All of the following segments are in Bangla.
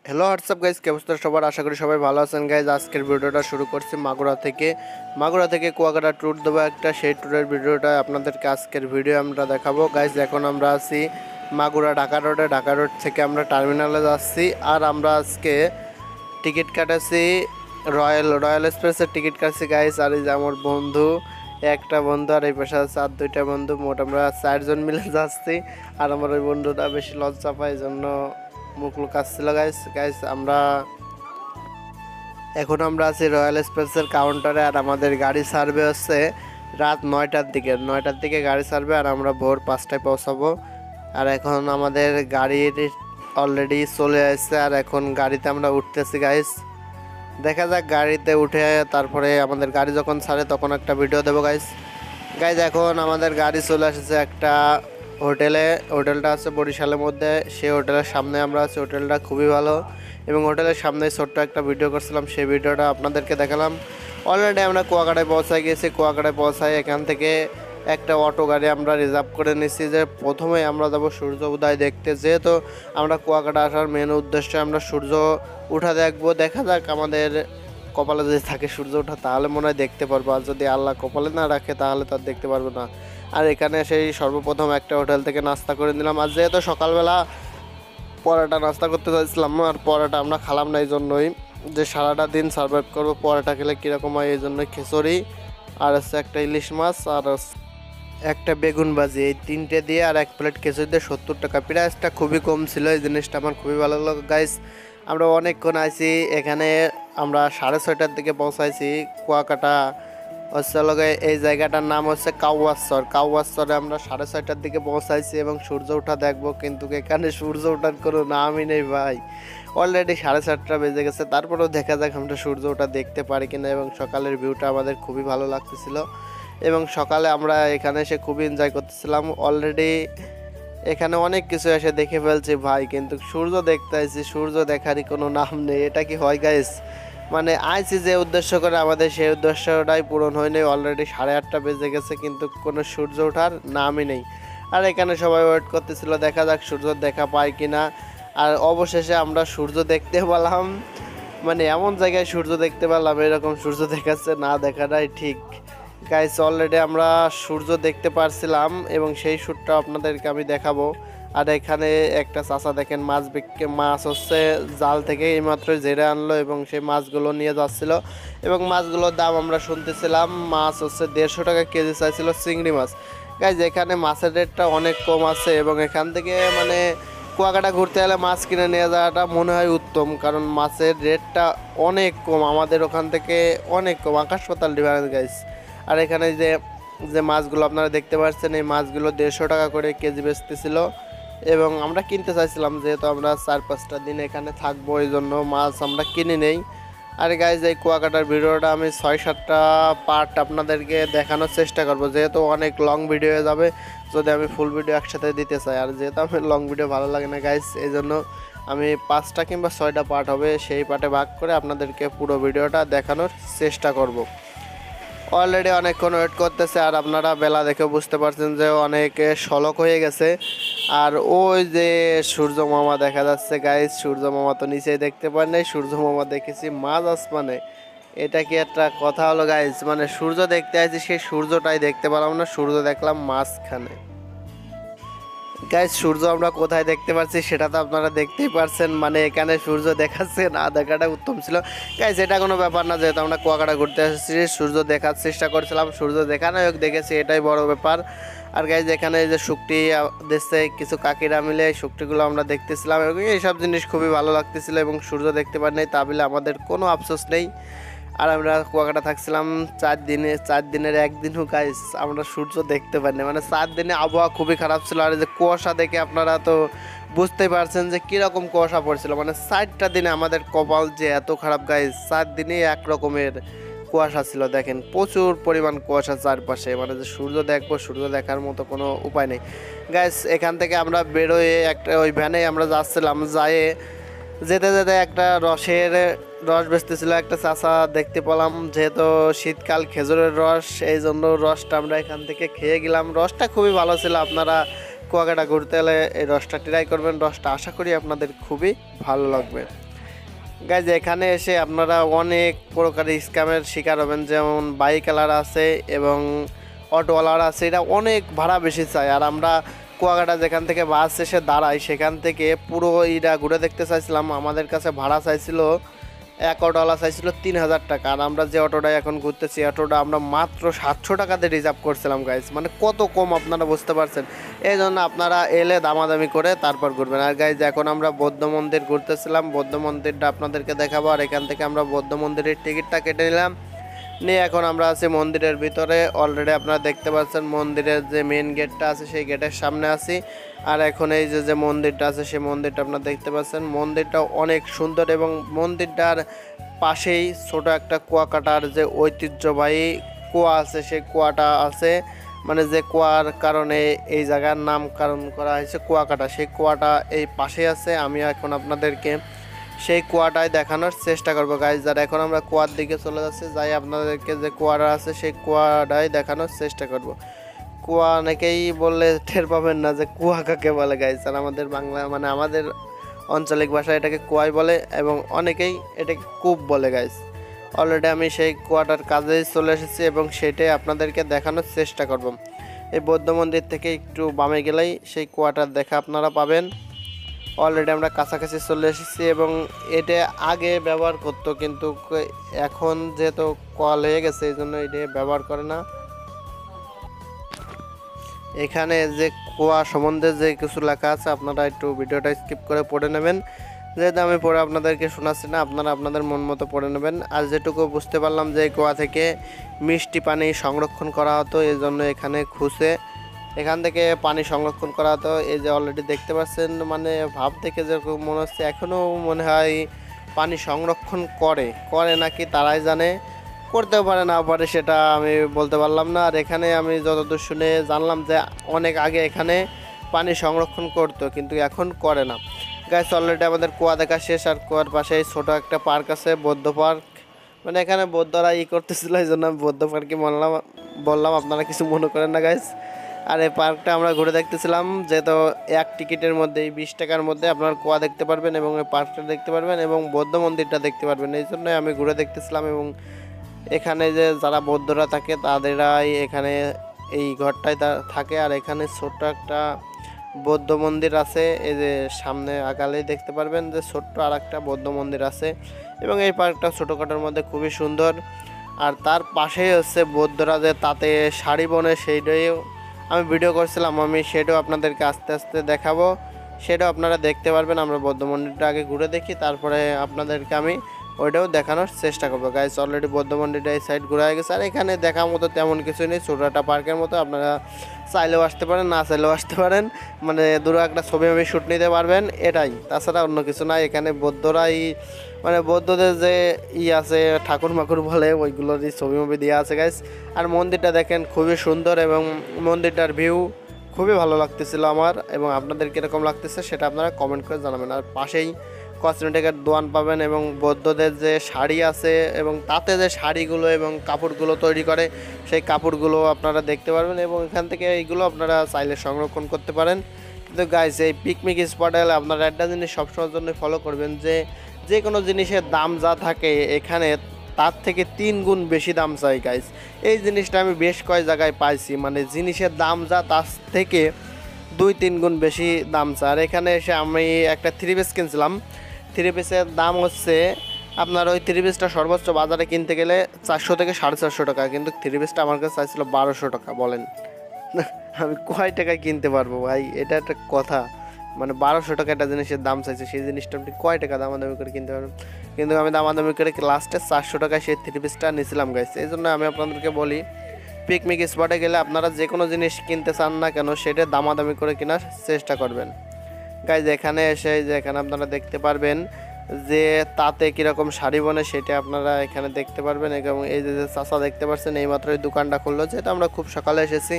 হ্যালো হোয়াটসঅ্যাপ গাইজ, কি অবস্থা সবার? আশা করি সবাই ভালো আছেন গাইজ। আজকের ভিডিওটা শুরু করছি মাগুরা থেকে কুয়াকাটা ট্যুর দেবো একটা, সেই ট্যুরের ভিডিওটা আপনাদেরকে আজকের ভিডিও আমরা দেখাবো গাইজ। এখন আমরা আছি মাগুরা ঢাকা রোডে, ঢাকা রোড থেকে আমরা টার্মিনালে যাচ্ছি। আর আমরা আজকে টিকিট কাটাচ্ছি রয়্যাল এক্সপ্রেসের টিকিট কাটছি গাইজ। আর এই যে আমার বন্ধু, একটা বন্ধু আর এই পাশে আছে আর দুইটা বন্ধু, মোট আমরা 4 জন মিলে যাচ্ছি। আর আমার ওই বন্ধুটা বেশি লজ্জা পায়, এই জন্য মুখ লুকাচ্ছিল গাইস। এখন আমরা আছি রয়্যাল এক্সপ্রেসের কাউন্টারে। আর আমাদের গাড়ি সার্ভে হচ্ছে রাত 9টার দিকে গাড়ি সার্ভে। আর আমরা ভোর 5টায় পৌঁছাবো। আর এখন আমাদের গাড়ির অলরেডি চলে আসছে। আর এখন গাড়িতে আমরা উঠতেছি গাইস। দেখা যাক গাড়িতে উঠে তারপরে আমাদের গাড়ি যখন ছাড়ে তখন একটা ভিডিও দেবো গাইস। এখন আমাদের গাড়ি চলে এসেছে একটা হোটেলটা আছে বরিশালের মধ্যে। সেই হোটেলের সামনে আমরা আছি। হোটেলটা খুবই ভালো এবং হোটেলের সামনে ছোট্ট একটা ভিডিও করছিলাম, সেই ভিডিওটা আপনাদেরকে দেখালাম। অলরেডি আমরা কুয়াকাটায় পৌঁছায় গেছি। কুয়াকাটায় পৌঁছায় এখান থেকে একটা অটো গাড়ি আমরা রিজার্ভ করে নিচ্ছি, যে প্রথমে আমরা যাবো সূর্য উদয় দেখতে। যেহেতু আমরা কুয়াকাটা আসার মেন উদ্দেশ্য আমরা সূর্য উঠা দেখবো। দেখা যাক আমাদের কপালে যদি থাকে সূর্য ওঠা, তাহলে মনে হয় দেখতে পারবো। আর যদি আল্লাহ কপালে না রাখে তাহলে তো আর দেখতে পারবো না। আর এখানে সেই সর্বপ্রথম একটা হোটেল থেকে নাস্তা করে নিলাম। আর যেহেতু সকালবেলা পরোটা নাস্তা করতে চাইছিলাম, আর পরোটা আমরা খালাম না, এই জন্যই যে সারাটা দিন সার্ভাইভ করবো, পরোটা খেলে কীরকম হয়, এই জন্য খিচুড়ি আর হচ্ছে একটা ইলিশ মাছ আর একটা বেগুন ভাজি, এই তিনটে দিয়ে আর এক প্লেট খিচুড়ি দিয়ে 70 টাকা। প্রাইসটা খুবই কম ছিল, এই জিনিসটা আমার খুবই ভালো লাগলো গাইস। আমরা অনেকক্ষণ আছি এখানে। আমরা 6:30টার দিকে পৌঁছাইছি কুয়াকাটা হচ্ছে লগে। এই জায়গাটার নাম হচ্ছে কাউয়াশ্বরে আমরা 6:30টার দিকে পৌঁছাইছি এবং সূর্য ওঠা দেখবো, কিন্তু এখানে সূর্য ওঠার কোনো নামই নেই ভাই। অলরেডি 7:30 বেজে গেছে, তারপরেও দেখা যাক আমরা সূর্য ওঠা দেখতে পারি কিনা। এবং সকালের ভিউটা আমাদের খুবই ভালো লাগতেছিল এবং সকালে আমরা এখানে এসে খুবই এনজয় করতেছিলাম। অলরেডি এখানে অনেক কিছু এসে দেখে ফেলছি ভাই, কিন্তু সূর্য দেখতে আইছি, সূর্য দেখারই কোনো নাম নেই। এটা কি হয় গাইস? মানে আইসি যে উদ্দেশ্য করে আমাদের সেই উদ্দেশ্যটাই পূরণ হয়নি। অলরেডি 8:30 বেজে গেছে, কিন্তু কোনো সূর্য ওঠার নামই নেই। আর এখানে সবাই ওয়েট করতেছিল দেখা যাক সূর্য দেখা পায় কিনা। আর অবশেষে আমরা সূর্য দেখতে পেলাম। মানে এমন জায়গায় সূর্য দেখতে পেলাম, এরকম সূর্য দেখাচ্ছে না দেখাটাই ঠিক গাইস। অলরেডি আমরা সূর্য দেখতে পারছিলাম এবং সেই শ্যুটটা আপনাদেরকে আমি দেখাবো। আর এখানে একটা চাচা দেখেন মাছ হচ্ছে জাল থেকে এইমাত্র জেরে আনলো এবং সেই মাছগুলো নিয়ে যাচ্ছিল। এবং মাছগুলোর দাম আমরা শুনতেছিলাম, মাছ হচ্ছে 150 টাকা কেজি চাইছিল, চিংড়ি মাছ গাইস। এখানে মাছের রেটটা অনেক কম আছে এবং এখান থেকে মানে কুয়াকাটা ঘুরতে গেলে মাছ কিনে নিয়ে যাওয়াটা মনে হয় উত্তম, কারণ মাছের রেটটা অনেক কম, আমাদের ওখান থেকে অনেক কম, আকাশ পাতাল ডিফারেন্স গাইস। আর এখানে যে যে মাছগুলো আপনারা দেখতে পাচ্ছেন, এই মাছগুলো 150 টাকা করে কেজি বেচতেছিল এবং আমরা কিনতে চাইছিলাম, যেহেতু আমরা 4-5টা দিন এখানে থাকবো, এই জন্য মাছ আমরা কিনে নেই। আর গাইজ এই কুয়াকাটার ভিডিওটা আমি 6-7টা পার্ট আপনাদেরকে দেখানোর চেষ্টা করব, যেহেতু অনেক লং ভিডিও হয়ে যাবে যদি আমি ফুল ভিডিও একসাথে দিতে চাই। আর যেহেতু আমার লং ভিডিও ভালো লাগে না গাইজ, এই জন্য আমি 5টা কিংবা 6টা পার্ট হবে, সেই পার্টে ভাগ করে আপনাদেরকে পুরো ভিডিওটা দেখানোর চেষ্টা করব। অলরেডি অনেকক্ষণ ওয়েট করতেছে আর আপনারা বেলা দেখে বুঝতে পারছেন যে অনেক শলক হয়ে গেছে। আর ওই যে সূর্য মামা দেখা যাচ্ছে গাইস, সূর্য মামা তো নিচেই দেখতে পান নাই, সূর্য মামা দেখেছি মাঝ আসমানে। এটা কি একটা কথা হলো গাইস? মানে সূর্য দেখতে আসছি, সেই সূর্যটাই দেখতে পেলাম না, সূর্য দেখলাম মাঝখানে। গাইস সূর্য আমরা কোথায় দেখতে পাচ্ছি সেটা তো আপনারা দেখতেই পারছেন। মানে এখানে সূর্য দেখাচ্ছে না দেখাটা উত্তম ছিল গাইস। এটা কোনো ব্যাপার না, যেহেতু আমরা কুয়াকাটা ঘুরতে এসেছি, সূর্য দেখার চেষ্টা করছিলাম, সূর্য দেখানো হোক দেখেছি, এটাই বড় ব্যাপার। আর গাইস এখানে যে শুকটি দেশে কিছু কাকিরা মিলে এই শুকটিগুলো আমরা দেখতেছিলাম এবং এইসব জিনিস খুবই ভালো লাগতেছিল এবং সূর্য দেখতে পারি নাই, তা বলে আমাদের কোনো আফসোস নেই। আর আমরা কুয়াকাটা থাকছিলাম 4 দিনের একদিনও গাইস আমরা সূর্য দেখতে পারিনি। মানে 4 দিনে আবহাওয়া খুবই খারাপ ছিল। আর যে কুয়াশা দেখে আপনারা তো বুঝতেই পারছেন যে কীরকম কুয়াশা পড়ছিল। মানে 4টা দিনে আমাদের কপাল যে এত খারাপ গাইস, 4 দিনেই এক রকমের কুয়াশা ছিল। দেখেন প্রচুর পরিমাণ কুয়াশা চারপাশে, মানে যে সূর্য দেখবো, সূর্য দেখার মতো কোনো উপায় নেই গাইস। এখান থেকে আমরা বেরোয় একটা ওই ভ্যানে আমরা যাচ্ছিলাম, যেতে যেতে একটা রস বেচতেছিল একটা চাচা দেখতে পেলাম। যেহেতু শীতকাল, খেজুরের রস, এই জন্য রসটা আমরা এখান থেকে খেয়ে গেলাম। রসটা খুবই ভালো ছিল। আপনারা কুয়াকাটা ঘুরতে এলে এই রসটা ট্রাই করবেন, রসটা আশা করি আপনাদের খুবই ভালো লাগবে। গাইজ এখানে এসে আপনারা অনেক প্রকার স্ক্যামের শিকার হবেন, যেমন বাইকওয়ালার আছে এবং অটোওয়ালার আছে, এটা অনেক ভাড়া বেশি চায়। আর আমরা কুয়াকাটা যেখান থেকে বাস এসে দাঁড়াই সেখান থেকে পুরো এটা ঘুরে দেখতে চাইছিলাম, আমাদের কাছে ভাড়া চাইছিল, এক অটোওয়ালা চাইছিল 3,000 টাকা। আর আমরা যে অটোটায় এখন ঘুরতেছি অটোটা আমরা মাত্র 700 টাকাতে রিজার্ভ করছিলাম গাইজ, মানে কত কম আপনারা বুঝতে পারছেন। এই জন্য আপনারা এলে দামাদামি করে তারপর ঘুরবেন। আর গাইজ এখন আমরা বৌদ্ধ মন্দির ঘুরতেছিলাম, বৌদ্ধ মন্দিরটা আপনাদেরকে দেখাবো। আর এখান থেকে আমরা বৌদ্ধ মন্দিরের টিকিটটা কেটে নিলাম, নিয়ে এখন আমরা আছি মন্দিরের ভিতরে। অলরেডি আপনারা দেখতে পাচ্ছেন মন্দিরের যে মেন গেটটা আছে সেই গেটের সামনে আছি। আর এখন এই যে মন্দিরটা আছে সেই মন্দিরটা আপনারা দেখতে পাচ্ছেন, মন্দিরটা অনেক সুন্দর এবং মন্দিরটার পাশেই ছোট একটা কুয়াকাটার যে ঐতিহ্যবাহী কুয়া আছে সেই কুয়াটা আছে, মানে যে কুয়ার কারণে এই জায়গার নামকরণ করা হয়েছে কুয়াকাটা, সেই কুয়াটা এই পাশে আছে। আমি এখন আপনাদেরকে সেই কুয়াটায় দেখানোর চেষ্টা করবো গাইজ। আর এখন আমরা কুয়ার দিকে চলে যাচ্ছি, যাই আপনাদেরকে যে কুয়াটা আছে সেই কুয়াটায় দেখানোর চেষ্টা করব। কুয়া অনেকেই বললে টের পাবেন না যে কুয়া কাকে বলে গাইজ, আর আমাদের বাংলা মানে আমাদের আঞ্চলিক ভাষায় এটাকে কুয়াই বলে এবং অনেকেই এটাকে কূপ বলে গাইজ। অলরেডি আমি সেই কুয়াটার কাজেই চলে এসেছি এবং সেটাই আপনাদেরকে দেখানোর চেষ্টা করব। এই বৌদ্ধ মন্দির থেকে একটু বামে গেলেই সেই কুয়াটার দেখা আপনারা পাবেন। অলরেডি আমরা কাছাকাছি চলে এসেছি এবং এটা আগে ব্যবহার করতো, কিন্তু এখন যেহেতু কল হয়ে গেছে এই জন্য এটা ব্যবহার করে না। এখানে যে কুয়া সম্বন্ধে যে কিছু লেখা আছে আপনারা একটু ভিডিওটা স্কিপ করে পড়ে নেবেন, যেহেতু আমি পড়ে আপনাদেরকে শোনাচ্ছি না, আপনারা আপনাদের মন মতো পড়ে নেবেন। আর যেটুকু বুঝতে পারলাম যে এই কুয়া থেকে মিষ্টি পানি সংরক্ষণ করা হতো, এই জন্য এখানে খুঁজে এখান থেকে পানি সংরক্ষণ করা হতো। এই যে অলরেডি দেখতে পাচ্ছেন, মানে ভাব থেকে যেরকম মনে হচ্ছে এখনও মনে হয় পানি সংরক্ষণ করে নাকি তারাই জানে, করতেও পারে না পারে সেটা আমি বলতে পারলাম না। আর এখানে আমি যতদূর শুনে জানলাম যে অনেক আগে এখানে পানি সংরক্ষণ করতো, কিন্তু এখন করে না। গাইস অলরেডি আমাদের কুয়া দেখা শেষ, আর কুয়ার পাশে ছোটো একটা পার্ক আছে, বৌদ্ধ পার্ক, মানে এখানে বৌদ্ধরা করতেছিল এই জন্য আমি বৌদ্ধ পার্কে বললাম, আপনারা কিছু মনে করেন না গাইস। আর এই পার্কটা আমরা ঘুরে দেখতেছিলাম, যেহেতু এক টিকিটের মধ্যে 20 টাকার মধ্যে আপনার কুয়া দেখতে পারবেন এবং এই পার্কটা দেখতে পারবেন এবং বৌদ্ধ মন্দিরটা দেখতে পারবেন, এই জন্যই আমি ঘুরে দেখতেছিলাম। এবং এখানে যে যারা বৌদ্ধরা থাকে তাদেরাই এখানে এই ঘরটায় থাকে। আর এখানে ছোট্ট একটা বৌদ্ধ মন্দির আছে, এই যে সামনে আগালেই দেখতে পারবেন যে ছোট্ট আর একটা বৌদ্ধ মন্দির আছে এবং এই পার্কটা ছোটোখাটোর মধ্যে খুবই সুন্দর। আর তার পাশেই হচ্ছে বৌদ্ধরা যে তাতে শাড়ি বনে সেইটাও আমি ভিডিও করছিলাম, আমি সেটাও আপনাদেরকে আস্তে আস্তে দেখাবো, সেটাও আপনারা দেখতে পারবেন। আমরা বৌদ্ধ মন্দিরটা আগে ঘুরে দেখি, তারপরে আপনাদেরকে আমি ওইটাও দেখানোর চেষ্টা করবো গাইস। অলরেডি বৌদ্ধ মন্দিরটা এই সাইড ঘুরে গেছে, আর এখানে দেখার মতো তেমন কিছু নেই, ছোটো একটা পার্কের মতো, আপনারা চাইলেও আসতে পারেন না চাইলেও আসতে পারেন, মানে দূরে একটা ছবি আমি শ্যুট নিতে পারবেন, এটাই, তাছাড়া অন্য কিছু নাই। এখানে বৌদ্ধরাই মানে বৌদ্ধদের যে আছে ঠাকুর মাকুর বলে ওইগুলোরই ছবি মবি দেওয়া আছে গাইস। আর মন্দিরটা দেখেন খুবই সুন্দর এবং মন্দিরটার ভিউ খুবই ভালো লাগতেছিল আমার, এবং আপনাদের কীরকম লাগতেছে সেটা আপনারা কমেন্ট করে জানাবেন। আর পাশেই কসমেটিকের দোকান পাবেন এবং বৌদ্ধদের যে শাড়ি আছে এবং তাতে যে শাড়িগুলো এবং কাপড়গুলো তৈরি করে সেই কাপড়গুলো আপনারা দেখতে পারবেন এবং এখান থেকে এইগুলো আপনারা চাইলে সংরক্ষণ করতে পারেন। কিন্তু গাইস এই পিকনিক স্পটে আপনারা একটা জিনিস সবসময়ের জন্য ফলো করবেন, যে কোনো জিনিসের দাম যা থাকে এখানে তার থেকে 3 গুণ বেশি দাম চাই গাইস। এই জিনিসটা আমি বেশ কয়েক জায়গায় পাইছি, মানে জিনিসের দাম যা তার থেকে 2-3 গুণ বেশি দাম চাই। আর এখানে এসে আমি একটা 3 পিস কিনছিলাম, 3 পিসের দাম হচ্ছে আপনার ওই 3 পিসটা সর্বোচ্চ বাজারে কিনতে গেলে 400 থেকে 450 টাকা, কিন্তু 3 পিসটা আমার কাছে চাইছিল 1200 টাকা। বলেন আমি কয় টাকায় কিনতে পারবো ভাই, এটা একটা কথা, মানে 1200 টাকা একটা জিনিসের দাম চাইছে, সেই জিনিসটা আপনি কয় টাকা দামাদামি করে কিনতে পারবেন, কিন্তু আমি দামাদামি করে লাস্টে 400 টাকায় সেই 3 পিসটা নিয়েছিলাম গাইস। এই জন্য আমি আপনাদেরকে বলি পিকনিক স্পটে গেলে আপনারা যে কোনো জিনিস কিনতে চান না কেন সেটা দামাদামি করে কেনার চেষ্টা করবেন গাইজ। এখানে এসে যে এখানে আপনারা দেখতে পারবেন যে তাতে কীরকম শাড়ি বনে সেটা আপনারা এখানে দেখতে পারবেন। এবং এই যে চাচা দেখতে পাচ্ছেন এইমাত্র এই দোকানটা খুললো, যেহেতু আমরা খুব সকালে এসেছি,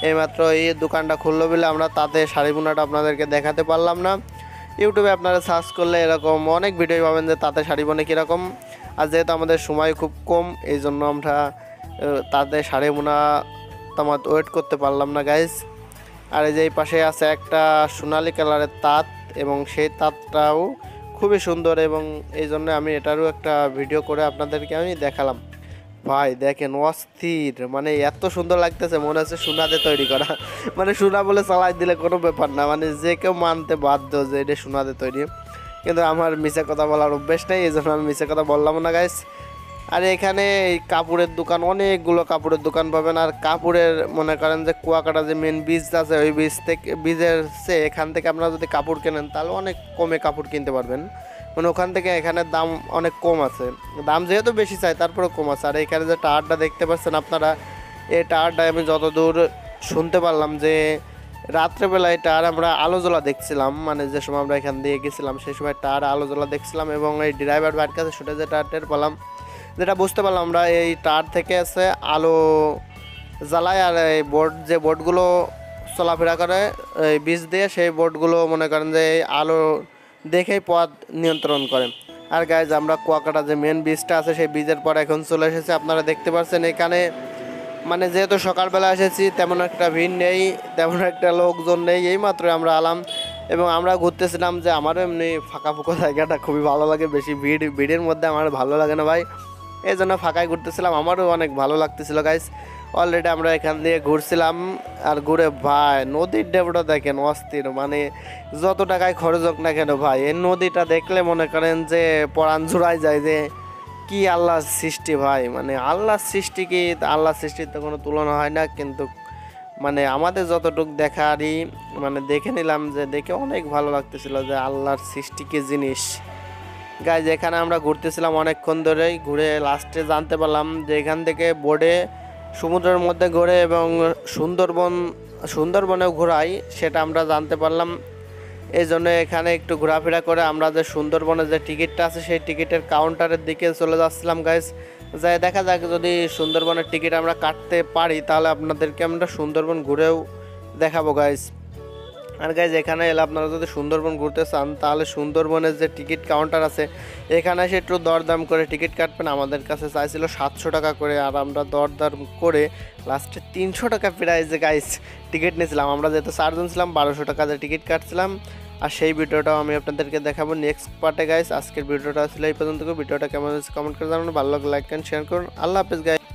এইমাত্র এই দোকানটা খুললো বলে আমরা তাতে শাড়ি বোনাটা আপনাদেরকে দেখাতে পারলাম না। ইউটিউবে আপনারা সার্চ করলে এরকম অনেক ভিডিও পাবেন যে তাতে শাড়ি বনে কীরকম। আর যেহেতু আমাদের সময় খুব কম এই জন্য আমরা তাতে শাড়ি বোনা তোমার ওয়েট করতে পারলাম না গাইজ। আর এই যে এই পাশে আছে একটা সোনালি কালারের তাঁত এবং সেই তাঁতটাও খুবই সুন্দর, এবং এই জন্য আমি এটারও একটা ভিডিও করে আপনাদেরকে আমি দেখালাম। ভাই দেখেন অস্থির, মানে এত সুন্দর লাগতেছে, মনে হচ্ছে সোনাতে তৈরি করা। মানে সোনা বলে চালাই দিলে কোনো ব্যাপার না, মানে যে কেউ মানতে বাধ্য যে এটা সোনাতে তৈরি। কিন্তু আমার মিছে কথা বলার অভ্যেস নেই, এই জন্য আমি মিছে কথা বললাম না গাইস। আর এখানে এই কাপড়ের দোকান, অনেকগুলো কাপড়ের দোকান পাবেন। আর কাপড়ের মনে করেন যে কুয়াকাটা যে মেন বীজ আছে, ওই বীজ থেকে বীজের চেয়ে এখান থেকে আপনারা যদি কাপড় কেনেন তাহলে অনেক কমে কাপড় কিনতে পারবেন। মানে ওখান থেকে এখানের দাম অনেক কম আছে, দাম যেহেতু বেশি চাই তারপরেও কম আছে। আর এখানে যে টায়ারটা দেখতে পাচ্ছেন আপনারা, এই টায়ারটা আমি যতদূর শুনতে পারলাম যে রাত্রেবেলা এই টায়ার আমরা আলো জ্বলা দেখছিলাম, মানে যে সময় আমরা এখান দিয়ে গেছিলাম সেই সময় টায়ার আলো জ্বলা দেখছিলাম। এবং এই ড্রাইভার ভাইয়ের কাছে ছুটে যে টায়ার টের পেলাম, যেটা বুঝতে পারলাম আমরা এই টায়ার থেকে আছে আলো জ্বালায়। আর এই বোর্ড যে বোর্ডগুলো চলাফেরা করে এই বীজ দিয়ে, সেই বোর্ডগুলো মনে করেন যে এই আলো দেখেই পথ নিয়ন্ত্রণ করে। আর গাইজ আমরা কুয়াকাটা যে মেন বীজটা আছে সেই বীজের পর এখন চলে এসেছে, আপনারা দেখতে পাচ্ছেন এখানে মানে যেহেতু সকালবেলা এসেছি তেমন একটা ভিড় নেই, তেমন একটা লোকজন নেই, এইমাত্র আমরা আলাম। এবং আমরা ঘুরতেছিলাম যে আমারও এমনি ফাঁকা ফুঁকো জায়গাটা খুবই ভালো লাগে, বেশি ভিড়ের মধ্যে আমার ভালো লাগে না ভাই, এই জন্য ফাঁকায় ঘুরতেছিলাম, আমারও অনেক ভালো লাগতেছিল গাইস। অলরেডি আমরা এখান দিয়ে ঘুরছিলাম, আর ঘুরে ভাই নদীর ঢেউটা দেখেন অস্থির, মানে যত টাকায় খরচ হোক না কেন ভাই এই নদীটা দেখলে মনে করেন যে পরাণ জুড়াই যায় যে কি আল্লাহর সৃষ্টি ভাই। মানে আল্লাহর সৃষ্টি কি, আল্লাহর সৃষ্টির তো কোনো তুলনা হয় না, কিন্তু মানে আমাদের যতটুকু দেখারই মানে দেখে নিলাম, যে দেখে অনেক ভালো লাগতেছিল যে আল্লাহর সৃষ্টি কি জিনিস। গাইজ এখানে আমরা ঘুরতেছিলাম অনেকক্ষণ ধরেই, ঘুরে লাস্টে জানতে পারলাম যে এখান থেকে বোর্ডে সমুদ্রের মধ্যে ঘোরে এবং সুন্দরবনেও ঘোরাই, সেটা আমরা জানতে পারলাম। এই জন্য এখানে একটু ঘোরাফেরা করে আমরা যে সুন্দরবনের যে টিকিটটা আছে সেই টিকিটের কাউন্টারের দিকে চলে যাচ্ছিলাম গাইজ। যাই দেখা যাক যদি সুন্দরবনের টিকিট আমরা কাটতে পারি তাহলে আপনাদেরকে আমরা সুন্দরবন ঘুরেও দেখাবো গাইজ। আর গাইজ এখানে এলে আপনারা যদি সুন্দরবন ঘুরতে চান তাহলে সুন্দরবনের যে টিকিট কাউন্টার আছে এখানে এসে একটু দরদাম করে টিকিট কাটবেন। আমাদের কাছে চাইছিল 700 টাকা করে, আর আমরা দরদাম করে লাস্টে 300 টাকা প্রাইসে গাইজ টিকিট নিয়েছিলাম। আমরা যেহেতু 4 জন ছিলাম 1200 টাকা দিয়ে টিকিট কাটছিলাম। আর সেই ভিডিওটাও আমি আপনাদেরকে দেখাবো নেক্সট পার্টে গাইজ। আজকের ভিডিওটা ছিল এই পর্যন্ত। ভিডিওটা কেমন হয়েছে কমেন্ট করে জানাবেন, ভালো লাগলে লাইক এন্ড শেয়ার করুন। আল্লাহ হাফেজ গাইজ।